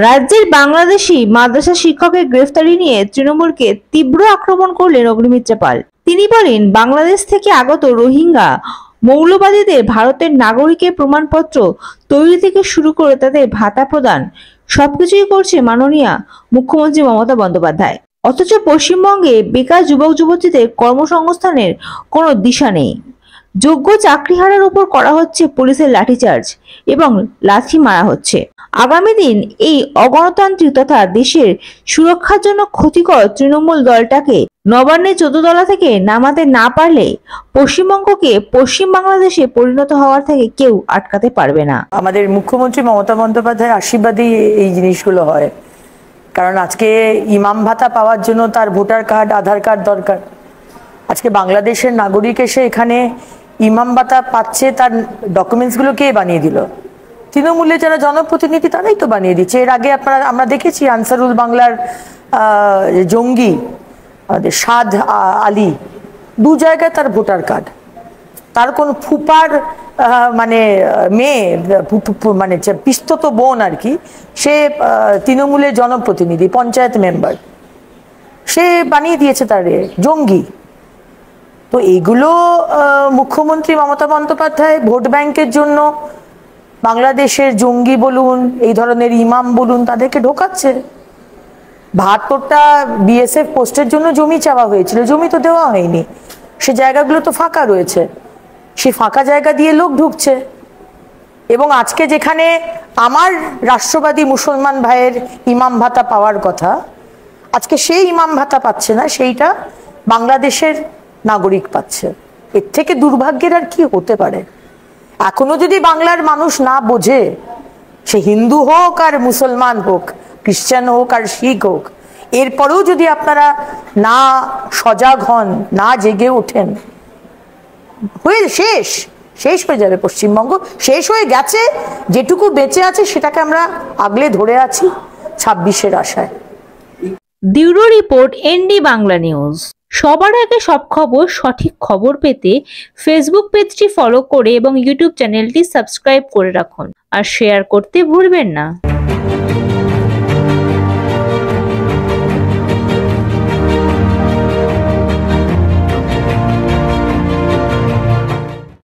রাজ্যের বাংলাদেশি মাদ্রাসা শিক্ষকের গ্রেফতারি নিয়ে তৃণমূলকে তীব্র আক্রমণ করলেন অগ্নিমিত্রা পাল। তিনি বলেন, বাংলাদেশ থেকে আগত রোহিঙ্গা মৌলবাদীদের ভারতের নাগরিকের প্রমাণপত্র তৈরি থেকে শুরু করে তাদের ভাতা প্রদান সবকিছুই করছে মাননীয় মুখ্যমন্ত্রী মমতা বন্দ্যোপাধ্যায়। অথচ পশ্চিমবঙ্গে বেকার যুবক যুবতীদের কর্মসংস্থানের কোনো দিশা নেই। যোগ্য চাকরিহারার উপর করা হচ্ছে পুলিশের লাঠিচার্জ এবং লাথি মারা হচ্ছে। আগামী দিন এই অগণতান্ত্রিক তথা দেশের সুরক্ষার জন্য ক্ষতিকর তৃণমূল দলটাকে নবান্নের 14 তলা থেকে নামাতে না পারলে পশ্চিমবঙ্গকে পশ্চিম বাংলাদেশে পরিণত হওয়ার থেকে কেউ আটকাতে পারবে না। আমাদের মুখ্যমন্ত্রী মমতা বন্দ্যোপাধ্যায়ের আশীর্বাদেই এই জিনিসগুলো হয়। কারণ আজকে ইমাম ভাতা পাওয়ার জন্য তার ভোটার কার্ড, আধার কার্ড দরকার। আজকে বাংলাদেশের নাগরিক এসে এখানে ইমাম ভাতা পাচ্ছে, তার ডকুমেন্টসগুলো কে বানিয়ে দিল? তৃণমূলের যারা জনপ্রতিনিধি তারাই তো বানিয়ে দিচ্ছে। এর আগে আমরা দেখেছি আনসারুল বাংলার জঙ্গি সাদ আলী 2 জায়গায় তার ভোটার কার্ড, তার কোন ফুপার মানে মেয়ে মানে পিস্তত বোন আর কি, সে তৃণমূলের জনপ্রতিনিধি, পঞ্চায়েত মেম্বার, সে বানিয়ে দিয়েছে তার জঙ্গি। তো এইগুলো মুখ্যমন্ত্রী মমতা বন্দ্যোপাধ্যায় ভোট ব্যাংকের জন্য বাংলাদেশের জঙ্গি বলুন, এই ধরনের ইমাম বলুন, তাদেরকে ঢোকাচ্ছে। 72টা বিএসএফ পোস্টের জন্য জমি চাওয়া হয়েছিল, জমি তো দেওয়া হয়নি, সে জায়গাগুলো তো ফাঁকা রয়েছে, সে ফাঁকা জায়গা দিয়ে লোক ঢুকছে। এবং আজকে যেখানে আমার রাষ্ট্রবাদী মুসলমান ভাইয়ের ইমাম ভাতা পাওয়ার কথা, আজকে সেই ইমাম ভাতা পাচ্ছে না, সেইটা বাংলাদেশের নাগরিক পাচ্ছে। এর থেকে দুর্ভাগ্যের আর কি হতে পারে? এখনো যদি বাংলার মানুষ না বোঝে, সে হিন্দু হোক আর মুসলমান হোক, খ্রিস্টান হোক আর শিখ হোক, এরপরেও যদি আপনারা না সজাগ হন, না জেগে ওঠেন, শেষ হয়ে যাবে পশ্চিমবঙ্গ। শেষ হয়ে গেছে, যেটুকু বেঁচে আছে সেটাকে আমরা আগলে ধরে আছি 26-এর আশায়। Bureau report, ND Bangla news. সবার আগে সব খবর, সঠিক খবর পেতে ফেসবুক পেজটি ফলো করে এবং ইউটিউব চ্যানেলটি সাবস্ক্রাইব করে রাখুন আর শেয়ার করতে ভুলবেন না।